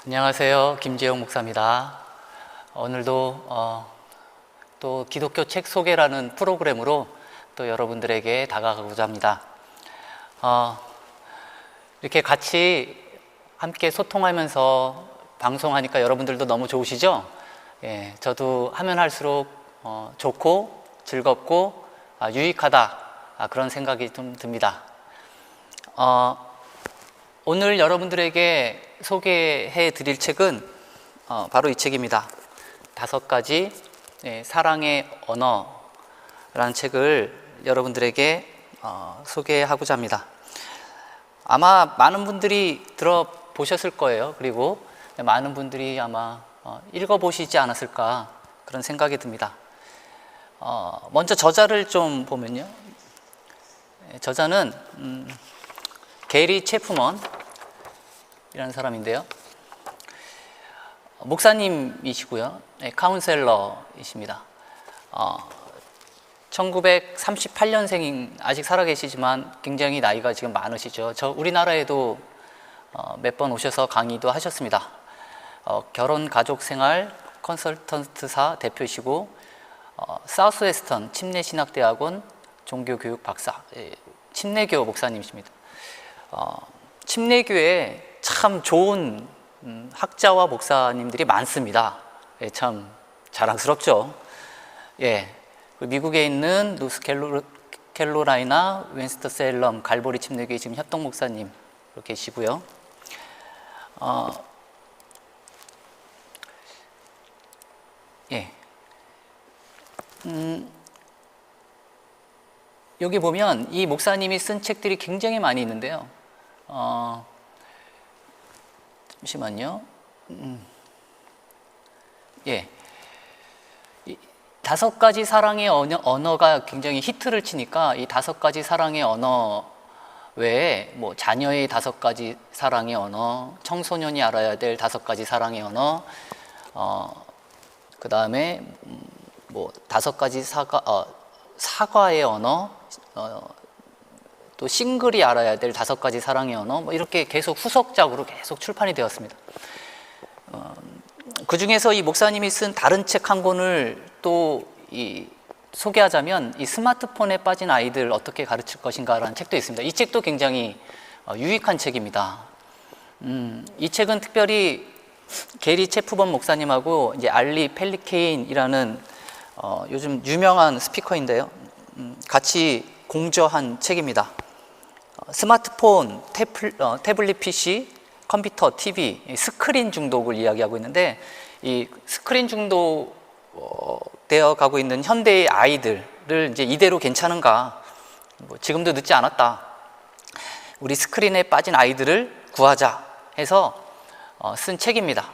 안녕하세요. 김재용 목사입니다. 오늘도 또 기독교 책 소개라는 프로그램으로 또 여러분들에게 다가가고자 합니다. 이렇게 같이 함께 소통하면서 방송하니까 여러분들도 너무 좋으시죠? 예, 저도 하면 할수록 좋고 즐겁고 유익하다 그런 생각이 좀 듭니다. 오늘 여러분들에게 소개해 드릴 책은 바로 이 책입니다. 5가지 사랑의 언어라는 책을 여러분들에게 소개하고자 합니다. 아마 많은 분들이 들어보셨을 거예요. 그리고 많은 분들이 아마 읽어보시지 않았을까 그런 생각이 듭니다. 먼저 저자를 좀 보면요. 저자는 게리 체프먼 이라는 사람인데요. 목사님이시고요. 카운셀러이십니다. 1938년생 아직 살아계시지만 굉장히 나이가 지금 많으시죠. 우리나라에도 몇 번 오셔서 강의도 하셨습니다. 결혼 가족 생활 컨설턴트사 대표이시고 사우스웨스턴 침례신학대학원 종교교육 박사, 침례교 목사님이십니다. 침례교에 참 좋은 학자와 목사님들이 많습니다. 참 자랑스럽죠. 미국에 있는 노스캐롤라이나 윈스턴셀럼 갈보리 침례교회 지금 협동 목사님 계시고요. 여기 보면 이 목사님이 쓴 책들이 굉장히 많이 있는데요. 잠시만요. 이 5가지 사랑의 언어가 굉장히 히트를 치니까 이 5가지 사랑의 언어 외에 뭐 자녀의 5가지 사랑의 언어, 청소년이 알아야 될 5가지 사랑의 언어, 그 다음에 뭐 5가지 사과의 언어, 또 싱글이 알아야 될 5가지 사랑의 언어, 뭐 이렇게 계속 후속작으로 계속 출판이 되었습니다. 그 중에서 이 목사님이 쓴 다른 책 한 권을 또 소개하자면 이 스마트폰에 빠진 아이들 어떻게 가르칠 것인가라는 책도 있습니다. 이 책도 굉장히 유익한 책입니다. 이 책은 특별히 게리 체프먼 목사님하고 이제 알리 펠리케인이라는 요즘 유명한 스피커인데요. 같이 공저한 책입니다. 스마트폰, 태블릿 PC, 컴퓨터, TV, 스크린 중독을 이야기하고 있는데 이 스크린 중독되어 가고 있는 현대의 아이들을 이제 이대로 괜찮은가? 지금도 늦지 않았다. 우리 스크린에 빠진 아이들을 구하자 해서 쓴 책입니다.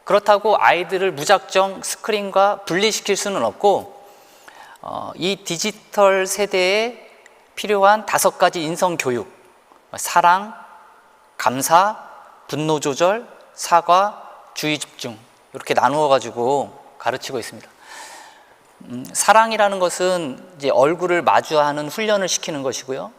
그렇다고 아이들을 무작정 스크린과 분리시킬 수는 없고 이 디지털 세대에 필요한 5가지 인성 교육, 사랑, 감사, 분노 조절, 사과, 주의 집중 이렇게 나누어 가지고 가르치고 있습니다. 사랑이라는 것은 이제 얼굴을 마주하는 훈련을 시키는 것이고요.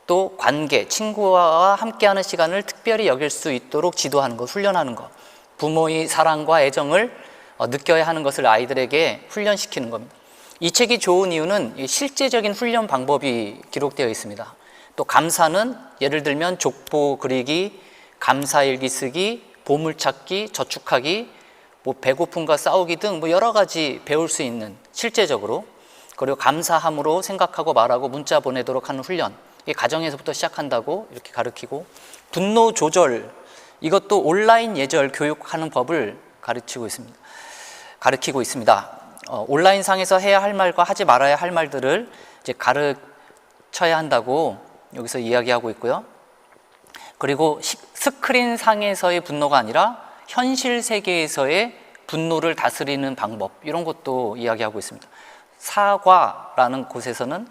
또 관계, 친구와 함께하는 시간을 특별히 여길 수 있도록 지도하는 것, 훈련하는 것. 부모의 사랑과 애정을 느껴야 하는 것을 아이들에게 훈련시키는 겁니다. 이 책이 좋은 이유는 실제적인 훈련 방법이 기록되어 있습니다. 또 감사는 예를 들면 족보 그리기, 감사일기 쓰기, 보물찾기, 저축하기, 뭐 배고픔과 싸우기 등 뭐 여러 가지 배울 수 있는 실제적으로, 그리고 감사함으로 생각하고 말하고 문자 보내도록 하는 훈련, 이게 가정에서부터 시작한다고 이렇게 가르치고, 분노 조절, 이것도 온라인 예절 교육하는 법을 가르치고 있습니다. 온라인 상에서 해야 할 말과 하지 말아야 할 말들을 이제 가르쳐야 한다고 여기서 이야기하고 있고요. 그리고 스크린 상에서의 분노가 아니라 현실 세계에서의 분노를 다스리는 방법, 이런 것도 이야기하고 있습니다. 사과라는 곳에서는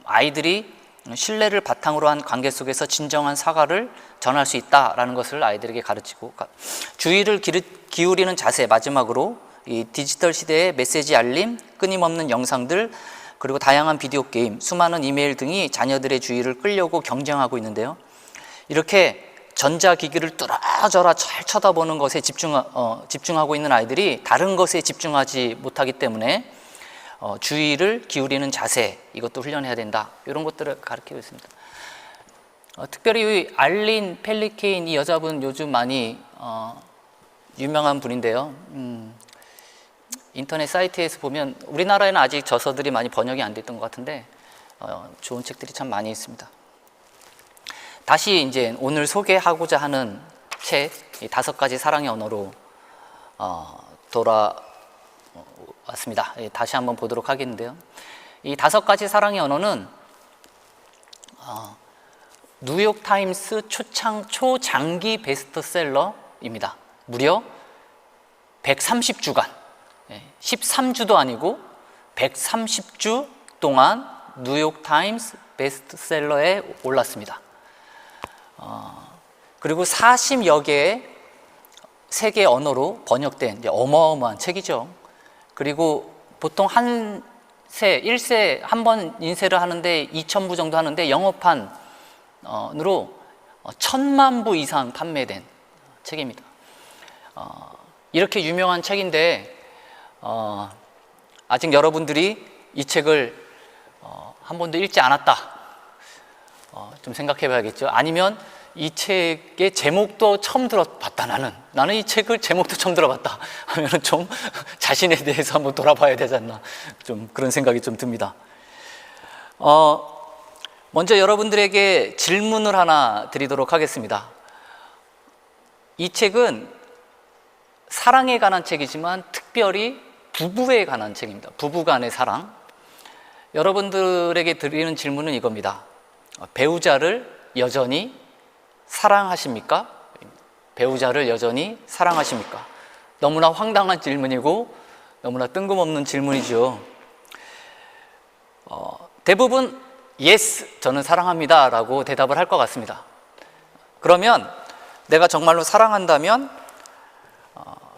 아이들이 신뢰를 바탕으로 한 관계 속에서 진정한 사과를 전할 수 있다라는 것을 아이들에게 가르치고, 주의를 기울이는 자세, 마지막으로 이 디지털 시대의 메시지 알림, 끊임없는 영상들, 그리고 다양한 비디오 게임, 수많은 이메일 등이 자녀들의 주의를 끌려고 경쟁하고 있는데요. 이렇게 전자기기를 뚫어져라 잘 쳐다보는 것에 집중하고 있는 아이들이 다른 것에 집중하지 못하기 때문에 주의를 기울이는 자세, 이것도 훈련해야 된다. 이런 것들을 가르치고 있습니다. 특별히 알린 펠리케인 이 여자분 요즘 많이 유명한 분인데요. 인터넷 사이트에서 보면 우리나라에는 아직 저서들이 많이 번역이 안 됐던 것 같은데 좋은 책들이 참 많이 있습니다. 다시 이제 오늘 소개하고자 하는 책, 이 5가지 사랑의 언어로 돌아왔습니다. 다시 한번 보도록 하겠는데요. 이 5가지 사랑의 언어는 뉴욕타임스 초장기 베스트셀러입니다. 무려 130주간, 13주도 아니고 130주 동안 뉴욕타임스 베스트셀러에 올랐습니다. 그리고 40여 개의 세계 언어로 번역된 어마어마한 책이죠. 그리고 보통 1세 한 번 인쇄를 하는데 2,000부 정도 하는데 영어판으로 1,000만 부 이상 판매된 책입니다. 이렇게 유명한 책인데 아직 여러분들이 이 책을 한 번도 읽지 않았다, 좀 생각해 봐야겠죠. 아니면 이 책의 제목도 처음 들어봤다, 나는 이 책을 제목도 처음 들어봤다 하면 좀 자신에 대해서 한번 돌아봐야 되지 않나, 좀 그런 생각이 좀 듭니다. 먼저 여러분들에게 질문을 하나 드리도록 하겠습니다. 이 책은 사랑에 관한 책이지만 특별히 부부에 관한 책입니다. 부부 간의 사랑. 여러분들에게 드리는 질문은 이겁니다. 배우자를 여전히 사랑하십니까? 배우자를 여전히 사랑하십니까? 너무나 황당한 질문이고 너무나 뜬금없는 질문이죠. 대부분 yes, 저는 사랑합니다 라고 대답을 할 것 같습니다. 그러면 내가 정말로 사랑한다면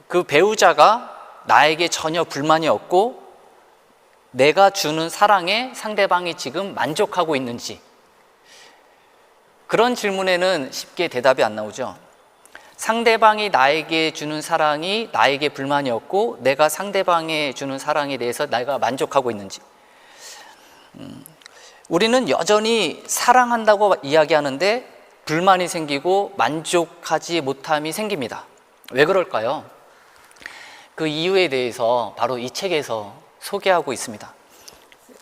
그 배우자가 나에게 전혀 불만이 없고 내가 주는 사랑에 상대방이 지금 만족하고 있는지, 그런 질문에는 쉽게 대답이 안 나오죠. 상대방이 나에게 주는 사랑이 나에게 불만이 없고 내가 상대방에 주는 사랑에 대해서 내가 만족하고 있는지. 우리는 여전히 사랑한다고 이야기하는데 불만이 생기고 만족하지 못함이 생깁니다. 왜 그럴까요? 그 이유에 대해서 바로 이 책에서 소개하고 있습니다.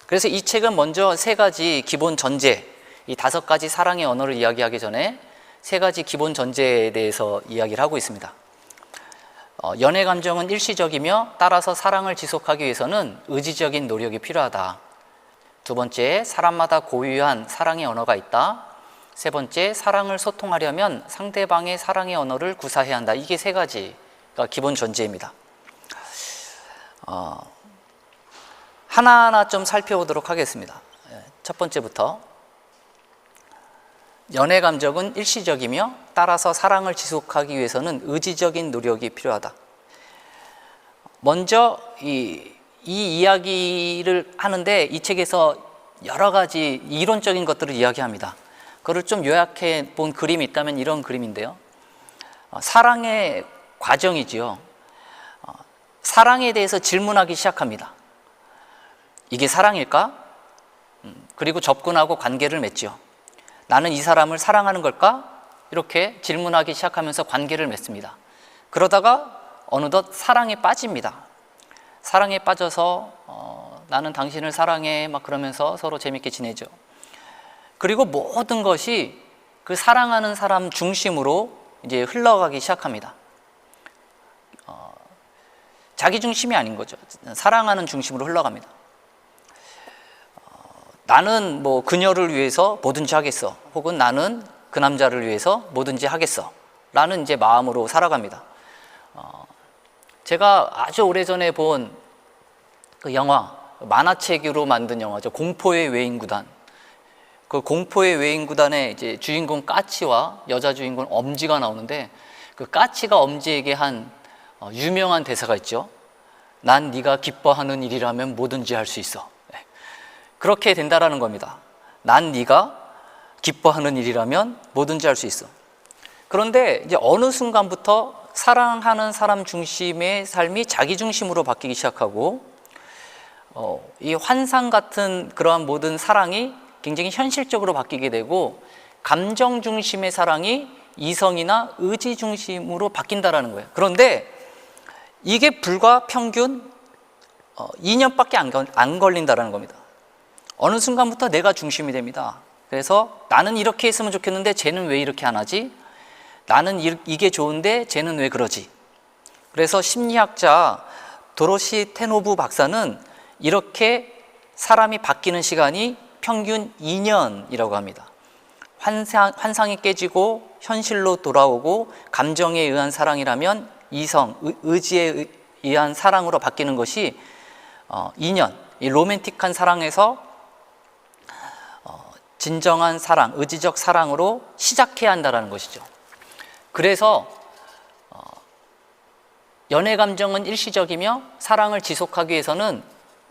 그래서 이 책은 먼저 3가지 기본 전제, 이 5가지 사랑의 언어를 이야기하기 전에 3가지 기본 전제에 대해서 이야기를 하고 있습니다. 연애 감정은 일시적이며 따라서 사랑을 지속하기 위해서는 의지적인 노력이 필요하다. 2번째, 사람마다 고유한 사랑의 언어가 있다. 3번째, 사랑을 소통하려면 상대방의 사랑의 언어를 구사해야 한다. 이게 3가지가 기본 전제입니다. 하나하나 좀 살펴보도록 하겠습니다. 첫 번째부터, 연애 감정은 일시적이며 따라서 사랑을 지속하기 위해서는 의지적인 노력이 필요하다. 먼저 이 이야기를 하는데 이 책에서 여러 가지 이론적인 것들을 이야기합니다. 그걸 좀 요약해 본 그림이 있다면 이런 그림인데요. 사랑의 과정이지요. 사랑에 대해서 질문하기 시작합니다. 이게 사랑일까? 그리고 접근하고 관계를 맺죠. 나는 이 사람을 사랑하는 걸까? 이렇게 질문하기 시작하면서 관계를 맺습니다. 그러다가 어느덧 사랑에 빠집니다. 사랑에 빠져서 나는 당신을 사랑해 막 그러면서 서로 재밌게 지내죠. 그리고 모든 것이 그 사랑하는 사람 중심으로 이제 흘러가기 시작합니다. 자기 중심이 아닌 거죠. 사랑하는 중심으로 흘러갑니다. 나는 뭐 그녀를 위해서 뭐든지 하겠어, 혹은 나는 그 남자를 위해서 뭐든지 하겠어 라는 이제 마음으로 살아갑니다. 제가 아주 오래전에 본 그 영화, 만화책으로 만든 영화죠. 공포의 외인구단. 그 공포의 외인구단의 이제 주인공 까치와 여자 주인공 엄지가 나오는데, 그 까치가 엄지에게 한 유명한 대사가 있죠. 난 네가 기뻐하는 일이라면 뭐든지 할 수 있어. 그렇게 된다라는 겁니다. 난 네가 기뻐하는 일이라면 뭐든지 할 수 있어. 그런데 이제 어느 순간부터 사랑하는 사람 중심의 삶이 자기 중심으로 바뀌기 시작하고 이 환상 같은 그러한 모든 사랑이 굉장히 현실적으로 바뀌게 되고 감정 중심의 사랑이 이성이나 의지 중심으로 바뀐다라는 거예요. 그런데 이게 불과 평균 2년밖에 안 걸린다라는 겁니다. 어느 순간부터 내가 중심이 됩니다. 그래서 나는 이렇게 했으면 좋겠는데 쟤는 왜 이렇게 안 하지? 나는 이게 좋은데 쟤는 왜 그러지? 그래서 심리학자 도로시 테노브 박사는 이렇게 사람이 바뀌는 시간이 평균 2년이라고 합니다. 환상이 깨지고 현실로 돌아오고 감정에 의한 사랑이라면 이성, 의지에 의한 사랑으로 바뀌는 것이 2년, 이 로맨틱한 사랑에서 진정한 사랑, 의지적 사랑으로 시작해야 한다는 것이죠. 그래서 연애 감정은 일시적이며 사랑을 지속하기 위해서는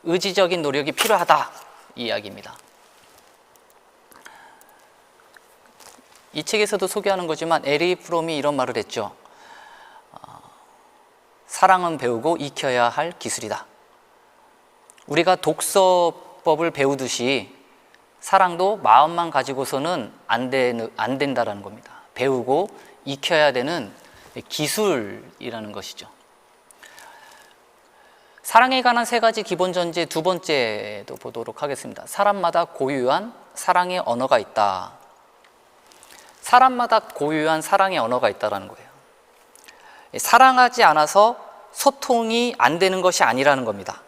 의지적인 노력이 필요하다, 이 이야기입니다. 이 책에서도 소개하는 거지만 에리 프롬이 이런 말을 했죠. 사랑은 배우고 익혀야 할 기술이다. 우리가 독서법을 배우듯이 사랑도 마음만 가지고서는 안 된다라는 겁니다. 배우고 익혀야 되는 기술이라는 것이죠. 사랑에 관한 3가지 기본 전제, 2번째도 보도록 하겠습니다. 사람마다 고유한 사랑의 언어가 있다. 사람마다 고유한 사랑의 언어가 있다는 거예요. 사랑하지 않아서 소통이 안 되는 것이 아니라는 겁니다.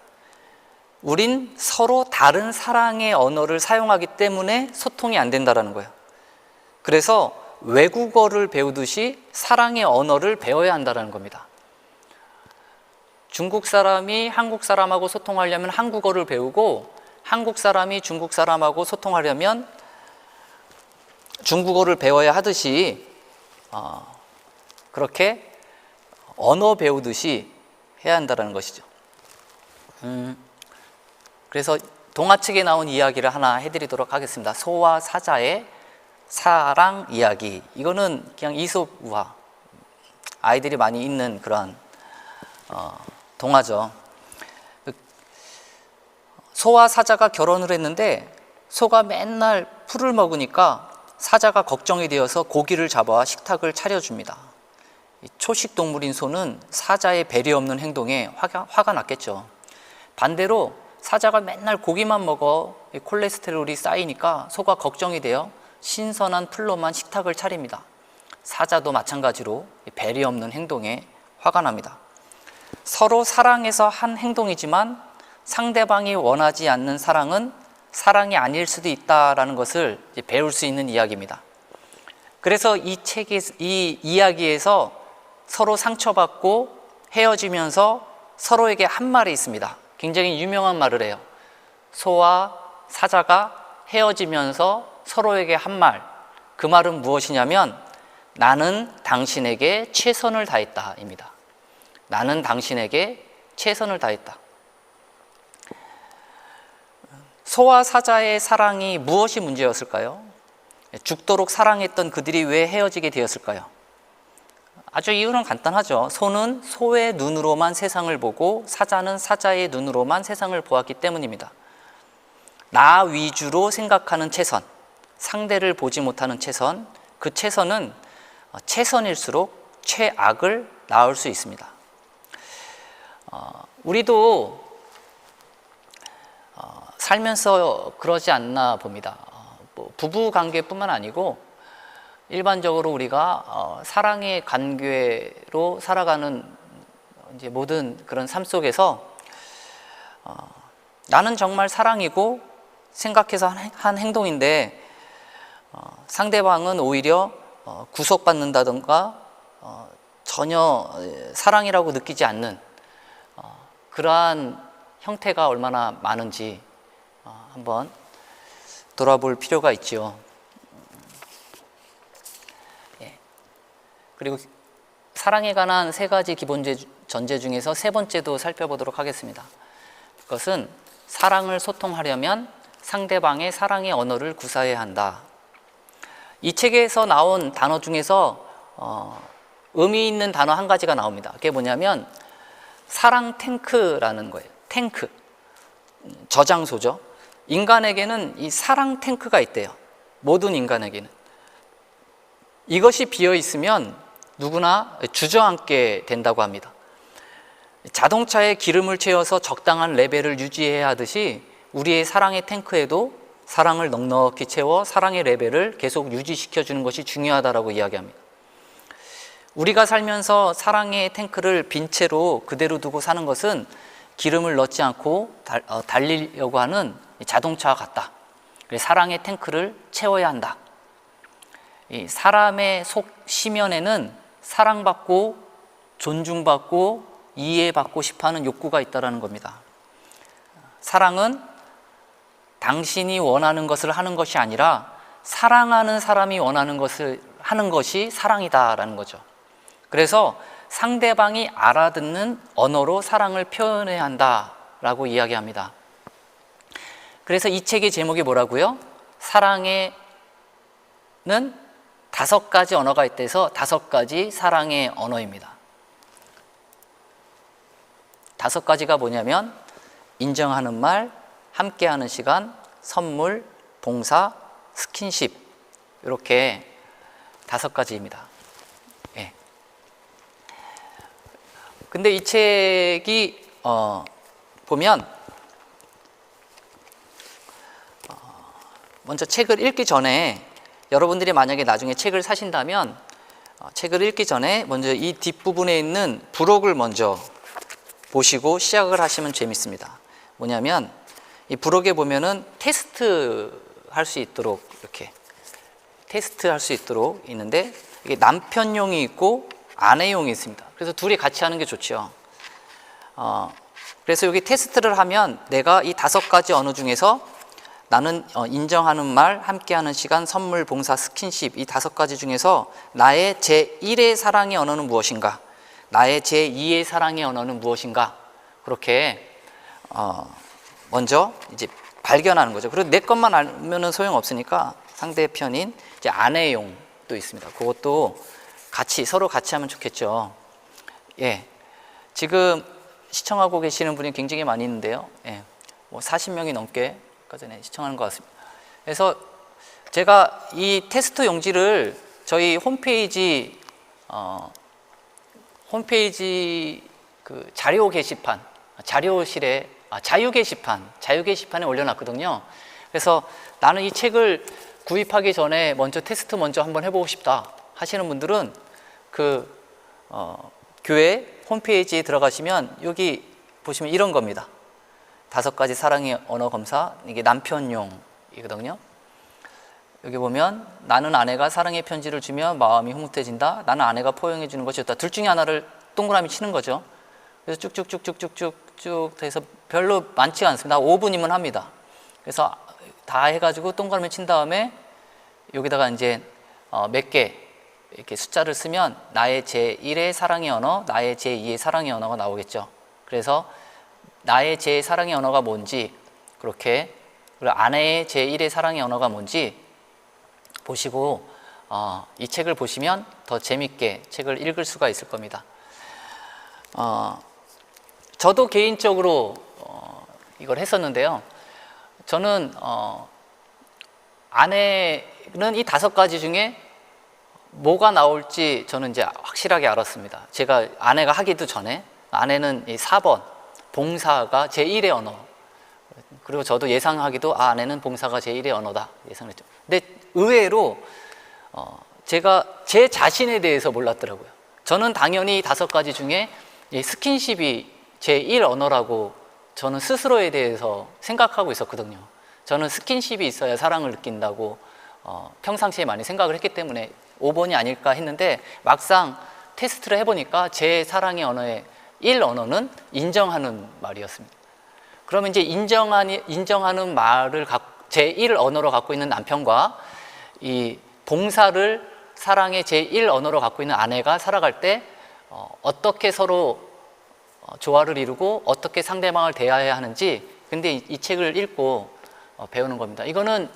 우린 서로 다른 사랑의 언어를 사용하기 때문에 소통이 안 된다는 거예요. 그래서 외국어를 배우듯이 사랑의 언어를 배워야 한다는 겁니다. 중국 사람이 한국 사람하고 소통하려면 한국어를 배우고, 한국 사람이 중국 사람하고 소통하려면 중국어를 배워야 하듯이 그렇게 언어 배우듯이 해야 한다는 것이죠. 그래서 동화책에 나온 이야기를 하나 해드리도록 하겠습니다. 소와 사자의 사랑 이야기. 이거는 그냥 이솝 우화, 아이들이 많이 읽는 그런 동화죠. 소와 사자가 결혼을 했는데 소가 맨날 풀을 먹으니까 사자가 걱정이 되어서 고기를 잡아 식탁을 차려줍니다. 초식 동물인 소는 사자의 배려 없는 행동에 화가 났겠죠. 반대로 사자가 맨날 고기만 먹어 콜레스테롤이 쌓이니까 소가 걱정이 되어 신선한 풀로만 식탁을 차립니다. 사자도 마찬가지로 배려 없는 행동에 화가 납니다. 서로 사랑해서 한 행동이지만 상대방이 원하지 않는 사랑은 사랑이 아닐 수도 있다는 것을 배울 수 있는 이야기입니다. 그래서 이 이야기에서 서로 상처받고 헤어지면서 서로에게 한 말이 있습니다. 굉장히 유명한 말을 해요. 소와 사자가 헤어지면서 서로에게 한 말, 그 말은 무엇이냐면 나는 당신에게 최선을 다했다 입니다. 나는 당신에게 최선을 다했다. 소와 사자의 사랑이 무엇이 문제였을까요? 죽도록 사랑했던 그들이 왜 헤어지게 되었을까요? 아주 이유는 간단하죠. 소는 소의 눈으로만 세상을 보고 사자는 사자의 눈으로만 세상을 보았기 때문입니다. 나 위주로 생각하는 최선, 상대를 보지 못하는 최선, 그 최선은 최선일수록 최악을 낳을 수 있습니다. 우리도 살면서 그러지 않나 봅니다. 부부 관계뿐만 아니고 일반적으로 우리가 사랑의 관계로 살아가는 이제 모든 그런 삶 속에서 나는 정말 사랑이고 생각해서 한 행동인데 상대방은 오히려 구속받는다던가 전혀 사랑이라고 느끼지 않는 그러한 형태가 얼마나 많은지 한번 돌아볼 필요가 있죠. 그리고 사랑에 관한 3가지 기본 전제 중에서 3번째도 살펴보도록 하겠습니다. 그것은 사랑을 소통하려면 상대방의 사랑의 언어를 구사해야 한다. 이 책에서 나온 단어 중에서 의미 있는 단어 한 가지가 나옵니다. 그게 뭐냐면 사랑 탱크라는 거예요. 탱크, 저장소죠. 인간에게는 이 사랑 탱크가 있대요. 모든 인간에게는. 이것이 비어 있으면 누구나 주저앉게 된다고 합니다. 자동차에 기름을 채워서 적당한 레벨을 유지해야 하듯이 우리의 사랑의 탱크에도 사랑을 넉넉히 채워 사랑의 레벨을 계속 유지시켜주는 것이 중요하다고 이야기합니다. 우리가 살면서 사랑의 탱크를 빈 채로 그대로 두고 사는 것은 기름을 넣지 않고 달리려고 하는 자동차와 같다. 사랑의 탱크를 채워야 한다. 이 사람의 속 심연에는 사랑받고 존중받고 이해받고 싶어하는 욕구가 있다는 겁니다. 사랑은 당신이 원하는 것을 하는 것이 아니라 사랑하는 사람이 원하는 것을 하는 것이 사랑이다라는 거죠. 그래서 상대방이 알아듣는 언어로 사랑을 표현해야 한다라고 이야기합니다. 그래서 이 책의 제목이 뭐라고요? 사랑에는 5가지 언어가 있대서 5가지 사랑의 언어입니다. 5가지가 뭐냐면 인정하는 말, 함께하는 시간, 선물, 봉사, 스킨십, 이렇게 5가지입니다. 예. 근데 이 책이 보면 먼저 책을 읽기 전에 여러분들이 만약에 나중에 책을 사신다면 책을 읽기 전에 먼저 이 뒷부분에 있는 부록을 먼저 보시고 시작을 하시면 재밌습니다. 뭐냐면 이 부록에 보면은 테스트 할 수 있도록 이렇게 테스트 할 수 있도록 있는데 이게 남편용이 있고 아내용이 있습니다. 그래서 둘이 같이 하는 게 좋죠. 그래서 여기 테스트를 하면 내가 이 5가지 언어 중에서 나는 인정하는 말, 함께하는 시간, 선물, 봉사, 스킨십 이 5가지 중에서 나의 제1의 사랑의 언어는 무엇인가? 나의 제2의 사랑의 언어는 무엇인가? 그렇게 먼저 이제 발견하는 거죠. 그리고 내 것만 알면은 소용없으니까 상대편인 이제 아내용도 있습니다. 그것도 서로 같이 하면 좋겠죠. 예. 지금 시청하고 계시는 분이 굉장히 많이 있는데요. 예. 뭐 40명이 넘게 아까 전에 시청하는 것 같습니다. 그래서 제가 이 테스트 용지를 저희 홈페이지 그 자료 게시판, 자료실에 자유 게시판에 올려놨거든요. 그래서 나는 이 책을 구입하기 전에 먼저 테스트 먼저 한번 해보고 싶다 하시는 분들은 그 교회 홈페이지에 들어가시면 여기 보시면 이런 겁니다. 5가지 사랑의 언어 검사, 이게 남편용이거든요. 여기 보면 나는 아내가 사랑의 편지를 주며 마음이 흐뭇해진다. 나는 아내가 포용해 주는 것이 좋다. 둘 중에 하나를 동그라미 치는 거죠. 그래서 쭉쭉쭉쭉쭉쭉 해서 별로 많지가 않습니다. 5분이면 합니다. 그래서 다 해가지고 동그라미 친 다음에 여기다가 이제 몇 개 이렇게 숫자를 쓰면 나의 제1의 사랑의 언어, 나의 제2의 사랑의 언어가 나오겠죠. 그래서 나의 제 사랑의 언어가 뭔지, 그렇게 그리고 아내의 제1의 사랑의 언어가 뭔지 보시고 이 책을 보시면 더 재밌게 책을 읽을 수가 있을 겁니다. 저도 개인적으로 이걸 했었는데요. 저는 아내는 이 5가지 중에 뭐가 나올지 저는 이제 확실하게 알았습니다. 제가 아내가 하기도 전에 아내는 이 4번 봉사가 제1의 언어. 그리고 저도 예상하기도 아내는 봉사가 제1의 언어다 예상했죠. 근데 의외로 제가 제 자신에 대해서 몰랐더라고요. 저는 당연히 5가지 중에 이 스킨십이 제1 언어라고 저는 스스로에 대해서 생각하고 있었거든요. 저는 스킨십이 있어야 사랑을 느낀다고 평상시에 많이 생각을 했기 때문에 5번이 아닐까 했는데 막상 테스트를 해보니까 제 사랑의 언어의 1 언어는 인정하는 말이었습니다. 그러면 이제 인정하는 말을 제1 언어로 갖고 있는 남편과 이 봉사를 사랑의 제1 언어로 갖고 있는 아내가 살아갈 때 어떻게 서로 조화를 이루고 어떻게 상대방을 대해야 하는지 근데 이 책을 읽고 배우는 겁니다. 이거는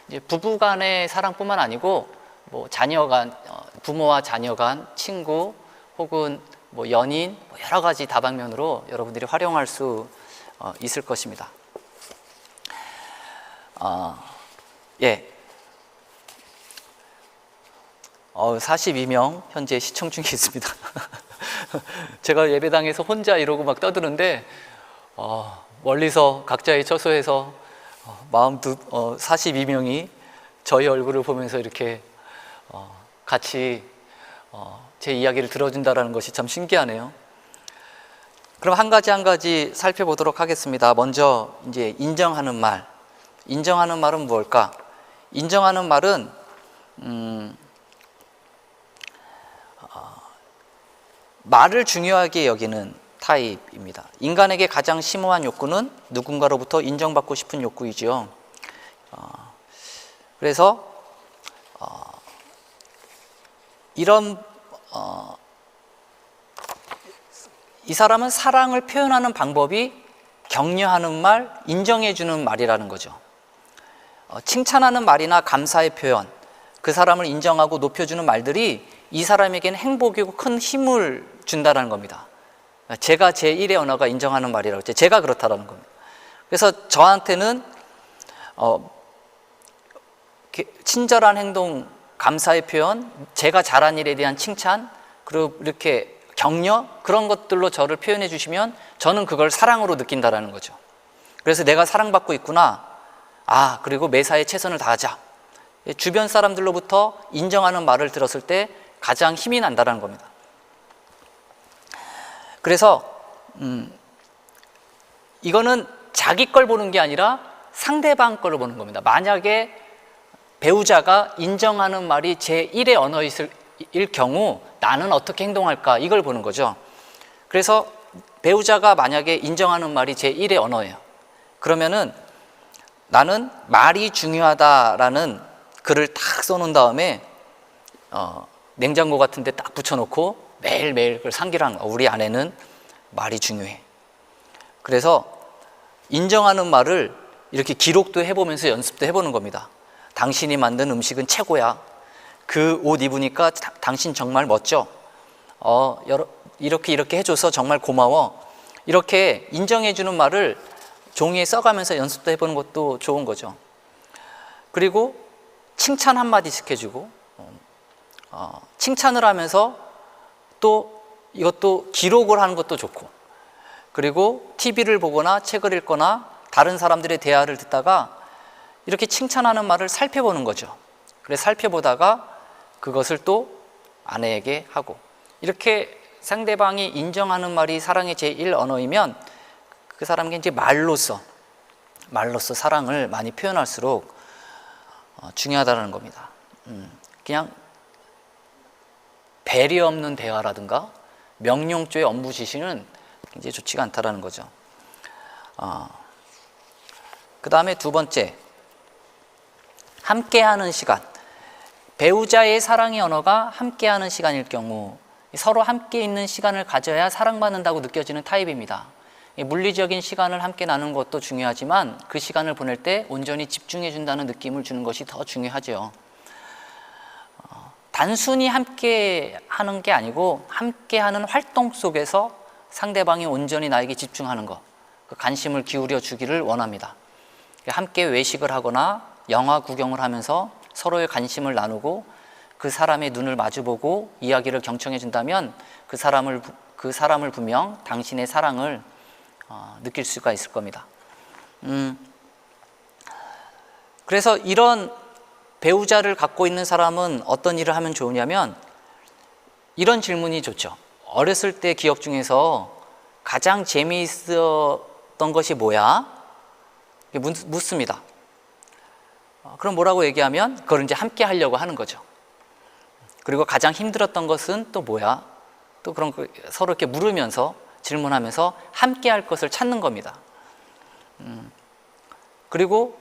이제 부부 간의 사랑뿐만 아니고 뭐 자녀 간 부모와 자녀 간, 친구 혹은 뭐 연인, 뭐 여러 가지 다방면으로 여러분들이 활용할 수 있을 것입니다. 예. 42명 현재 시청 중에 있습니다. 제가 예배당에서 혼자 이러고 막 떠드는데 멀리서 각자의 처소에서 42명이 저희 얼굴을 보면서 이렇게 같이 제 이야기를 들어준다는 것이 참 신기하네요. 그럼 한 가지 살펴보도록 하겠습니다. 먼저 이제 인정하는 말. 인정하는 말은 무엇일까? 인정하는 말은 말을 중요하게 여기는 타입입니다. 인간에게 가장 심오한 욕구는 누군가로부터 인정받고 싶은 욕구이지요. 그래서 이 사람은 사랑을 표현하는 방법이 격려하는 말, 인정해주는 말이라는 거죠. 칭찬하는 말이나 감사의 표현, 그 사람을 인정하고 높여주는 말들이 이 사람에게는 행복이고 큰 힘을 준다는 겁니다. 제가 제1의 언어가 인정하는 말이라고 했죠. 제가 그렇다라는 겁니다. 그래서 저한테는 친절한 행동, 감사의 표현, 제가 잘한 일에 대한 칭찬, 그리고 이렇게 격려, 그런 것들로 저를 표현해 주시면 저는 그걸 사랑으로 느낀다라는 거죠. 그래서 내가 사랑받고 있구나. 그리고 매사에 최선을 다하자. 주변 사람들로부터 인정하는 말을 들었을 때 가장 힘이 난다는 겁니다. 그래서 이거는 자기 걸 보는 게 아니라 상대방 걸 보는 겁니다. 만약에 배우자가 인정하는 말이 제1의 언어일 경우 나는 어떻게 행동할까, 이걸 보는 거죠. 그래서 배우자가 만약에 인정하는 말이 제1의 언어예요. 그러면은 나는 말이 중요하다라는 글을 딱 써놓은 다음에 냉장고 같은 데 딱 붙여놓고 매일매일 그걸 상기를 우리 아내는 말이 중요해. 그래서 인정하는 말을 이렇게 기록도 해보면서 연습도 해보는 겁니다. 당신이 만든 음식은 최고야. 그 옷 입으니까 당신 정말 멋져. 이렇게 해줘서 정말 고마워. 이렇게 인정해주는 말을 종이에 써가면서 연습도 해보는 것도 좋은 거죠. 그리고 칭찬 한마디씩 해주고, 칭찬을 하면서 또 이것도 기록을 하는 것도 좋고, 그리고 TV를 보거나 책을 읽거나 다른 사람들의 대화를 듣다가 이렇게 칭찬하는 말을 살펴보는 거죠. 그래서 살펴보다가 그것을 또 아내에게 하고, 이렇게 상대방이 인정하는 말이 사랑의 제1 언어이면 그 사람에게 이제 말로써 사랑을 많이 표현할수록 중요하다는 겁니다. 그냥 배려 없는 대화라든가 명령조의 업무 지시는 굉장히 좋지가 않다라는 거죠. 그 다음에 두 번째, 함께하는 시간. 배우자의 사랑의 언어가 함께하는 시간일 경우 서로 함께 있는 시간을 가져야 사랑받는다고 느껴지는 타입입니다. 물리적인 시간을 함께 나누는 것도 중요하지만 그 시간을 보낼 때 온전히 집중해 준다는 느낌을 주는 것이 더 중요하죠. 단순히 함께 하는 게 아니고 함께하는 활동 속에서 상대방이 온전히 나에게 집중하는 것, 그 관심을 기울여 주기를 원합니다. 함께 외식을 하거나 영화 구경을 하면서 서로의 관심을 나누고 그 사람의 눈을 마주보고 이야기를 경청해 준다면 그 사람을 분명 당신의 사랑을 느낄 수가 있을 겁니다. 그래서 이런 배우자를 갖고 있는 사람은 어떤 일을 하면 좋으냐면 이런 질문이 좋죠. 어렸을 때 기억 중에서 가장 재미있었던 것이 뭐야? 묻습니다. 그럼 뭐라고 얘기하면 그걸 이제 함께 하려고 하는 거죠. 그리고 가장 힘들었던 것은 또 뭐야? 또 그런 거 서로 이렇게 물으면서 질문하면서 함께 할 것을 찾는 겁니다. 그리고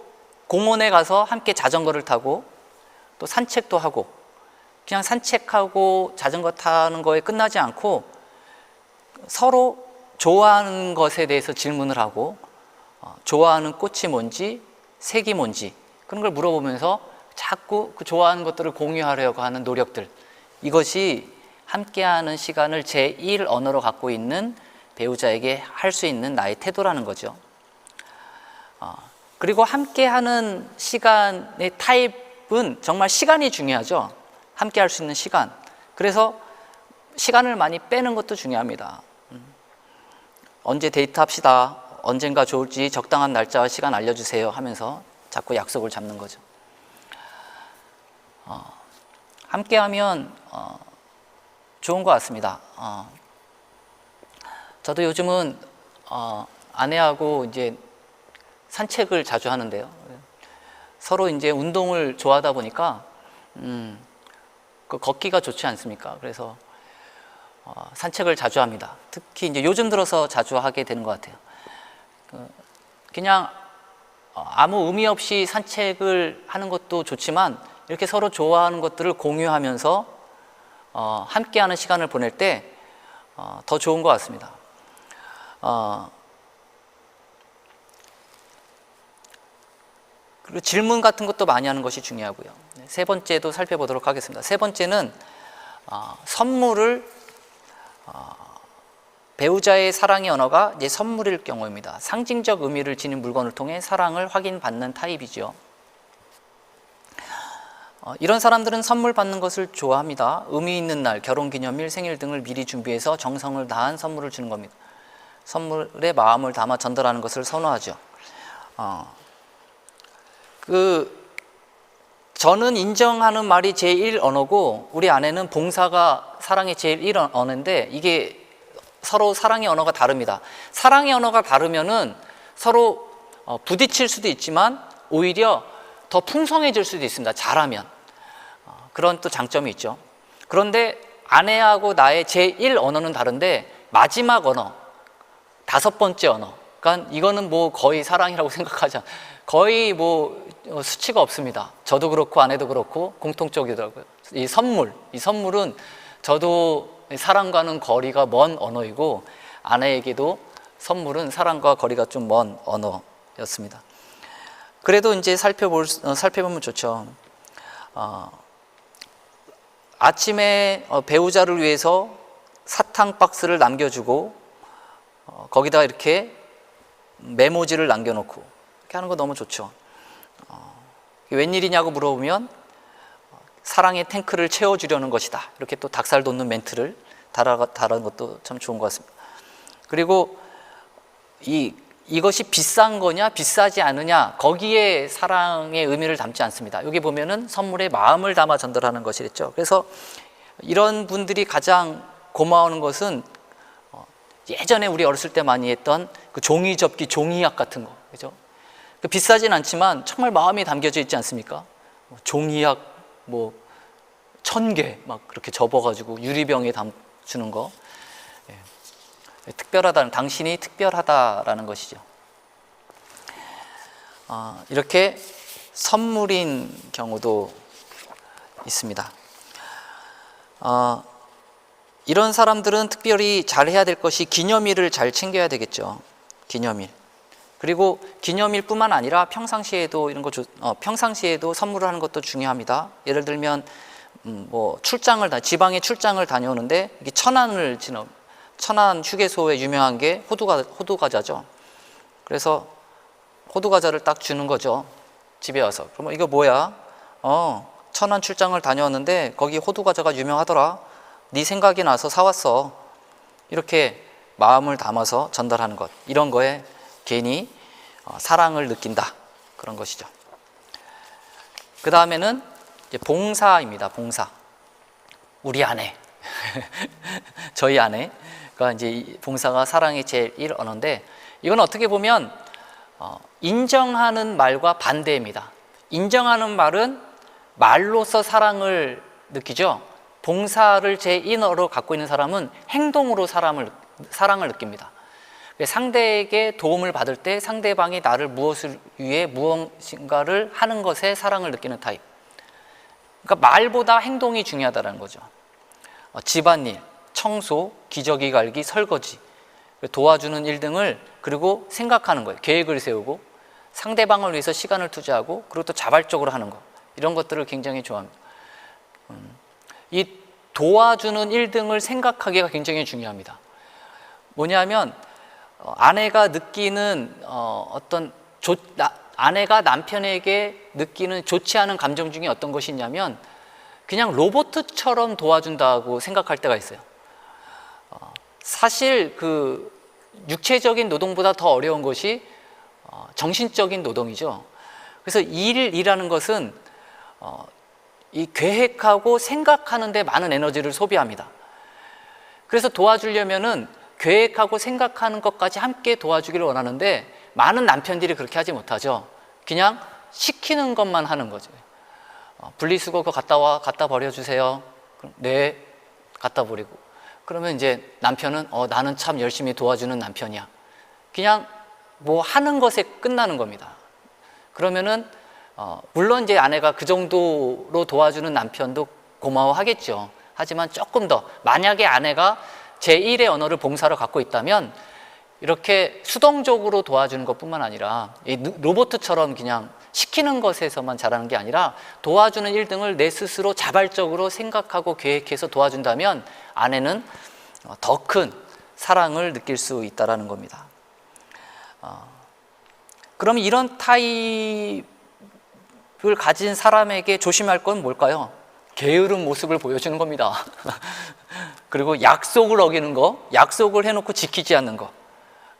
공원에 가서 함께 자전거를 타고 또 산책도 하고, 그냥 산책하고 자전거 타는 거에 끝나지 않고 서로 좋아하는 것에 대해서 질문을 하고 좋아하는 꽃이 뭔지, 색이 뭔지 그런 걸 물어보면서 자꾸 그 좋아하는 것들을 공유하려고 하는 노력들, 이것이 함께하는 시간을 제1 언어로 갖고 있는 배우자에게 할 수 있는 나의 태도라는 거죠. 그리고 함께하는 시간의 타입은 정말 시간이 중요하죠. 함께할 수 있는 시간. 그래서 시간을 많이 빼는 것도 중요합니다. 언제 데이트합시다. 언젠가 좋을지 적당한 날짜와 시간 알려주세요 하면서 자꾸 약속을 잡는 거죠. 함께하면 좋은 것 같습니다. 저도 요즘은 아내하고 이제 산책을 자주 하는데요. 서로 이제 운동을 좋아하다 보니까 그 걷기가 좋지 않습니까? 그래서 산책을 자주 합니다. 특히 이제 요즘 들어서 자주 하게 되는 것 같아요. 그냥 아무 의미 없이 산책을 하는 것도 좋지만 이렇게 서로 좋아하는 것들을 공유하면서 함께하는 시간을 보낼 때 더 좋은 것 같습니다. 그리고 질문 같은 것도 많이 하는 것이 중요하고요. 세 번째도 살펴보도록 하겠습니다. 세 번째는 선물을 배우자의 사랑의 언어가 이제 선물일 경우입니다. 상징적 의미를 지닌 물건을 통해 사랑을 확인받는 타입이죠. 이런 사람들은 선물 받는 것을 좋아합니다. 의미 있는 날, 결혼기념일, 생일 등을 미리 준비해서 정성을 다한 선물을 주는 겁니다. 선물에 마음을 담아 전달하는 것을 선호하죠. 저는 인정하는 말이 제1 언어고 우리 아내는 봉사가 사랑의 제1 언어인데 이게 서로 사랑의 언어가 다릅니다. 사랑의 언어가 다르면은 서로 부딪힐 수도 있지만 오히려 더 풍성해질 수도 있습니다. 잘하면. 그런 또 장점이 있죠. 그런데 아내하고 나의 제1 언어는 다른데 마지막 언어, 5번째 언어, 그러니까 이거는 뭐 거의 사랑이라고 생각하자. 거의 뭐 수치가 없습니다. 저도 그렇고 아내도 그렇고 공통적이더라고요. 이 선물은 저도 사랑과는 거리가 먼 언어이고 아내에게도 선물은 사랑과 거리가 좀 먼 언어였습니다. 그래도 이제 살펴보면 좋죠. 아침에 배우자를 위해서 사탕 박스를 남겨주고 거기다 이렇게 메모지를 남겨놓고 이렇게 하는 거 너무 좋죠. 웬일이냐고 물어보면 사랑의 탱크를 채워주려는 것이다. 이렇게 또 닭살 돋는 멘트를 달아는 것도 참 좋은 것 같습니다. 그리고 이것이 비싼 거냐 비싸지 않으냐 거기에 사랑의 의미를 담지 않습니다. 여기 보면은 선물에 마음을 담아 전달하는 것이랬죠. 그래서 이런 분들이 가장 고마워하는 것은 예전에 우리 어렸을 때 많이 했던 그 종이 접기 종이약 같은 거, 그죠? 비싸진 않지만 정말 마음이 담겨져 있지 않습니까? 종이약 뭐 1000개 막 그렇게 접어가지고 유리병에 담주는 거. 특별하다는, 당신이 특별하다라는 것이죠. 이렇게 선물인 경우도 있습니다. 이런 사람들은 특별히 잘해야 될 것이 기념일을 잘 챙겨야 되겠죠. 기념일. 그리고 기념일뿐만 아니라 평상시에도 이런 거 평상시에도 선물을 하는 것도 중요합니다. 예를 들면 뭐 지방에 출장을 다녀오는데 이게 천안 휴게소에 유명한 게 호두 과자죠. 그래서 호두 과자를 딱 주는 거죠. 집에 와서. 그러면 이거 뭐야? 천안 출장을 다녀왔는데 거기 호두 과자가 유명하더라. 네 생각이 나서 사왔어. 이렇게 마음을 담아서 전달하는 것. 이런 거에 괜히 사랑을 느낀다. 그런 것이죠. 그 다음에는 이제 봉사입니다. 봉사. 우리 아내. 저희 아내가 이제 봉사가 사랑의 제1 언어인데 이건 어떻게 보면 인정하는 말과 반대입니다. 인정하는 말은 말로서 사랑을 느끼죠. 봉사를 제1어로 갖고 있는 사람은 행동으로 사랑을 느낍니다. 상대에게 도움을 받을 때 상대방이 나를 무엇을 위해 무엇인가를 하는 것에 사랑을 느끼는 타입. 그러니까 말보다 행동이 중요하다는 거죠. 집안일, 청소, 기저귀 갈기, 설거지, 도와주는 일 등을 그리고 생각하는 거예요. 계획을 세우고 상대방을 위해서 시간을 투자하고 그리고 또 자발적으로 하는 거. 이런 것들을 굉장히 좋아합니다. 이 도와주는 1등을 생각하기가 굉장히 중요합니다. 뭐냐면 아내가 느끼는 아내가 남편에게 느끼는 좋지 않은 감정 중에 어떤 것이 있냐면 그냥 로봇처럼 도와준다고 생각할 때가 있어요. 사실 그 육체적인 노동보다 더 어려운 것이 정신적인 노동이죠. 그래서 일이라는 것은 이 계획하고 생각하는 데 많은 에너지를 소비합니다. 그래서 도와주려면은 계획하고 생각하는 것까지 함께 도와주기를 원하는데 많은 남편들이 그렇게 하지 못하죠. 그냥 시키는 것만 하는 거죠. 분리수거 그거 갖다 버려주세요. 그럼 네, 갖다 버리고. 그러면 이제 남편은 나는 참 열심히 도와주는 남편이야. 그냥 뭐 하는 것에 끝나는 겁니다. 그러면은 물론 이제 아내가 그 정도로 도와주는 남편도 고마워하겠죠. 하지만 조금 더, 만약에 아내가 제1의 언어를 봉사로 갖고 있다면 이렇게 수동적으로 도와주는 것뿐만 아니라 이 로봇처럼 그냥 시키는 것에서만 잘하는 게 아니라 도와주는 1등을 내 스스로 자발적으로 생각하고 계획해서 도와준다면 아내는 더 큰 사랑을 느낄 수 있다는 겁니다. 그러면 이런 타입을 가진 사람에게 조심할 건 뭘까요? 게으른 모습을 보여주는 겁니다. 그리고 약속을 어기는 거, 약속을 해놓고 지키지 않는 거,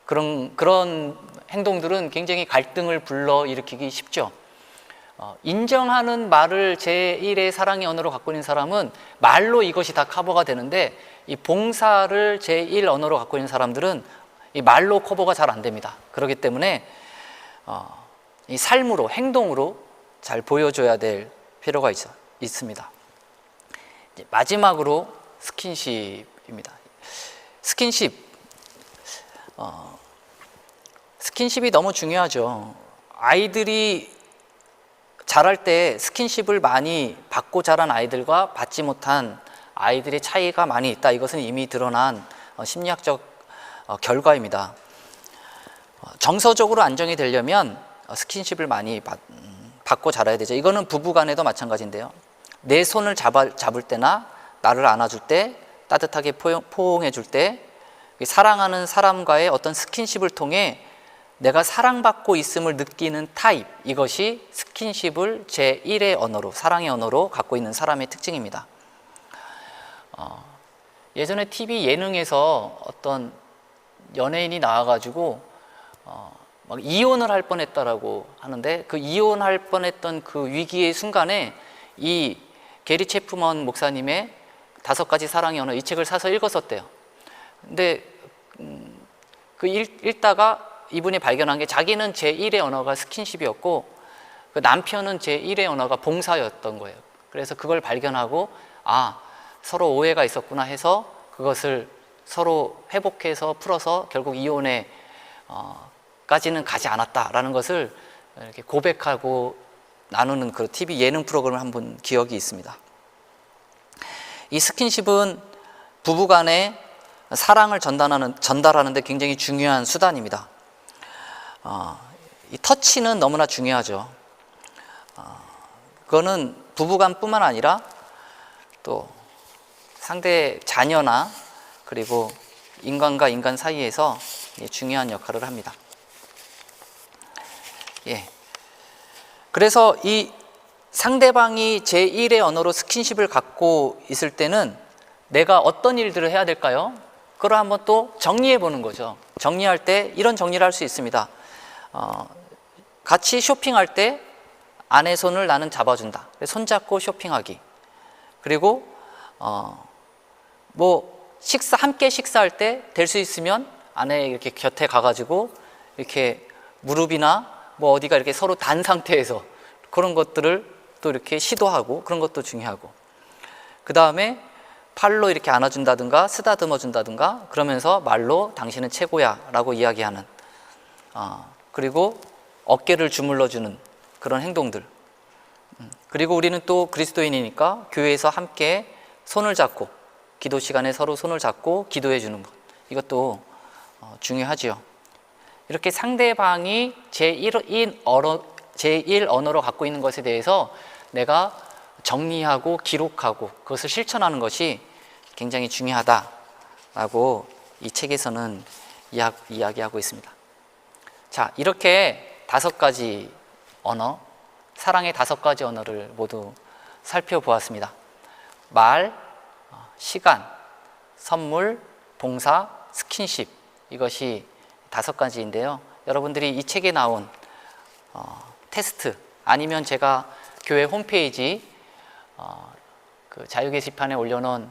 그런 행동들은 굉장히 갈등을 불러일으키기 쉽죠. 인정하는 말을 제1의 사랑의 언어로 갖고 있는 사람은 말로 이것이 다 커버가 되는데, 이 봉사를 제1 언어로 갖고 있는 사람들은 이 말로 커버가 잘 안 됩니다. 그렇기 때문에 이 삶으로, 행동으로 잘 보여줘야 될 필요가 있습니다. 이제 마지막으로 스킨십입니다. 스킨십이 너무 중요하죠. 아이들이 자랄 때 스킨십을 많이 받고 자란 아이들과 받지 못한 아이들의 차이가 많이 있다. 이것은 이미 드러난 심리학적 결과입니다. 정서적으로 안정이 되려면 스킨십을 많이 받고 자라야 되죠. 이거는 부부 간에도 마찬가지인데요. 내 손을 잡을 때나 나를 안아줄 때, 따뜻하게 포옹해 줄 때, 사랑하는 사람과의 어떤 스킨십을 통해 내가 사랑받고 있음을 느끼는 타입, 이것이 스킨십을 제1의 언어로, 사랑의 언어로 갖고 있는 사람의 특징입니다. 예전에 TV 예능에서 어떤 연예인이 나와가지고 막 이혼을 할 뻔했다라고 하는데, 그 이혼할 뻔했던 그 위기의 순간에 이 게리 체프먼 목사님의 5가지 사랑의 언어, 이 책을 사서 읽었었대요. 근데 그 읽다가 이분이 발견한 게, 자기는 제1의 언어가 스킨십이었고 그 남편은 제1의 언어가 봉사였던 거예요. 그래서 그걸 발견하고 서로 오해가 있었구나 해서 그것을 서로 회복해서 풀어서 결국 이혼에 까지는 가지 않았다라는 것을 이렇게 고백하고 나누는 그 TV 예능 프로그램을 한번 기억이 있습니다. 이 스킨십은 부부간의 사랑을 전달하는 데 굉장히 중요한 수단입니다. 이 터치는 너무나 중요하죠. 그거는 부부간뿐만 아니라 또 상대 자녀나 그리고 인간과 인간 사이에서 중요한 역할을 합니다. 그래서 이 상대방이 제1의 언어로 스킨십을 갖고 있을 때는 내가 어떤 일들을 해야 될까요? 그걸 한번 또 정리해 보는 거죠. 정리할 때 이런 정리를 할 수 있습니다. 같이 쇼핑할 때 아내 손을 나는 잡아준다. 손잡고 쇼핑하기. 그리고 함께 식사할 때 될 수 있으면 아내 이렇게 곁에 가가지고 이렇게 무릎이나 어디가 이렇게 서로 단 상태에서 그런 것들을 또 이렇게 시도하고, 그런 것도 중요하고, 그 다음에 팔로 이렇게 안아준다든가 쓰다듬어 준다든가 그러면서 말로 당신은 최고야 라고 이야기하는, 그리고 어깨를 주물러 주는 그런 행동들. 그리고 우리는 또 그리스도인이니까 교회에서 함께 손을 잡고 기도 시간에 서로 손을 잡고 기도해 주는 것, 이것도 중요하지요. 이렇게 상대방이 제1 언어로 갖고 있는 것에 대해서 내가 정리하고 기록하고 그것을 실천하는 것이 굉장히 중요하다라고 이 책에서는 이야기하고 있습니다. 자, 이렇게 5가지 언어, 사랑의 5가지 언어를 모두 살펴보았습니다. 말, 시간, 선물, 봉사, 스킨십, 이것이 5가지인데요. 여러분들이 이 책에 나온 테스트 아니면 제가 교회 홈페이지 그 자유 게시판에 올려놓은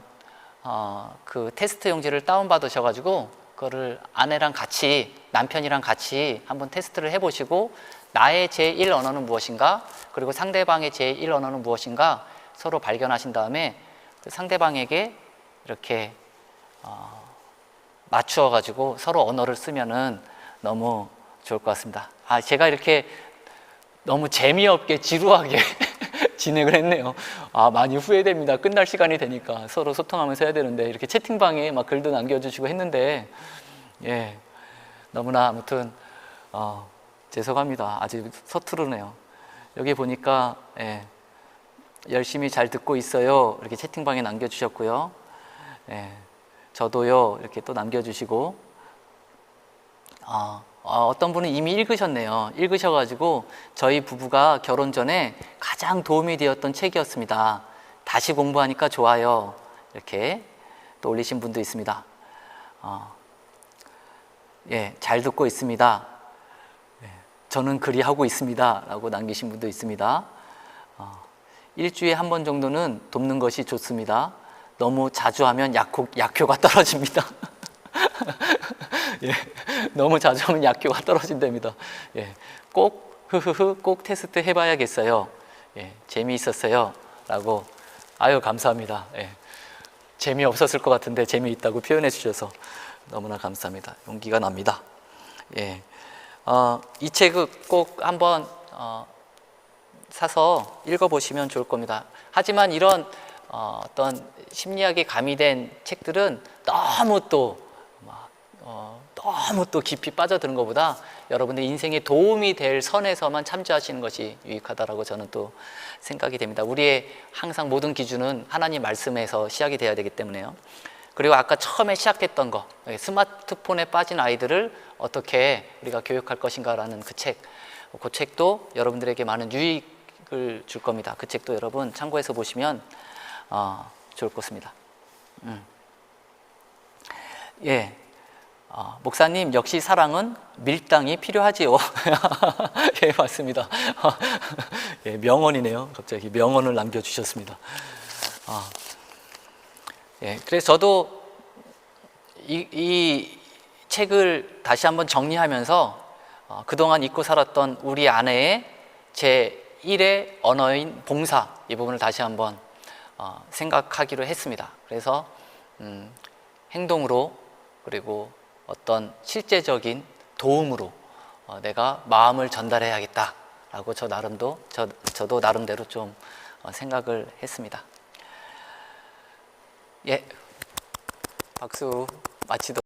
그 테스트 용지를 다운받으셔가지고 그거를 아내랑 같이, 남편이랑 같이 한번 테스트를 해보시고 나의 제1 언어는 무엇인가, 그리고 상대방의 제1 언어는 무엇인가 서로 발견하신 다음에 그 상대방에게 이렇게 맞추어가지고 서로 언어를 쓰면은 너무 좋을 것 같습니다. 제가 이렇게 너무 재미없게 지루하게 진행을 했네요. 많이 후회됩니다. 끝날 시간이 되니까 서로 소통하면서 해야 되는데 이렇게 채팅방에 막 글도 남겨주시고 했는데 너무나 아무튼 죄송합니다. 아주 서투르네요. 여기 보니까 열심히 잘 듣고 있어요. 이렇게 채팅방에 남겨주셨고요. 저도요. 이렇게 또 남겨주시고 어떤 분은 이미 읽으셨네요. 읽으셔가지고 저희 부부가 결혼 전에 가장 도움이 되었던 책이었습니다. 다시 공부하니까 좋아요. 이렇게 또 올리신 분도 있습니다. 잘 듣고 있습니다. 저는 그리하고 있습니다. 라고 남기신 분도 있습니다. 일주일에 한 번 정도는 돕는 것이 좋습니다. 너무 자주 하면 약효가 떨어집니다. 너무 자주 하면 약효가 떨어진답니다. 꼭 테스트 해봐야겠어요. 재미있었어요. 라고. 감사합니다. 재미없었을 것 같은데 재미있다고 표현해 주셔서 너무나 감사합니다. 용기가 납니다. 이 책을 꼭 한번 사서 읽어보시면 좋을 겁니다. 하지만 이런 어떤 심리학이 가미된 책들은 너무 또 깊이 빠져드는 것보다 여러분의 인생에 도움이 될 선에서만 참조하시는 것이 유익하다라고 저는 또 생각이 됩니다. 우리의 항상 모든 기준은 하나님 말씀에서 시작이 돼야 되기 때문에요. 그리고 아까 처음에 시작했던 거, 스마트폰에 빠진 아이들을 어떻게 우리가 교육할 것인가라는 그 책도 여러분들에게 많은 유익을 줄 겁니다. 그 책도 여러분 참고해서 보시면 좋을 것 같습니다. 목사님, 역시 사랑은 밀당이 필요하지요. 맞습니다. 명언이네요. 갑자기 명언을 남겨주셨습니다. 그래서 저도 이 책을 다시 한번 정리하면서 그동안 잊고 살았던 우리 아내의 제1의 언어인 봉사, 이 부분을 다시 한번 생각하기로 했습니다. 그래서 행동으로, 그리고 어떤 실제적인 도움으로 내가 마음을 전달해야겠다라고 저도 나름대로 좀 생각을 했습니다. 박수 마치도록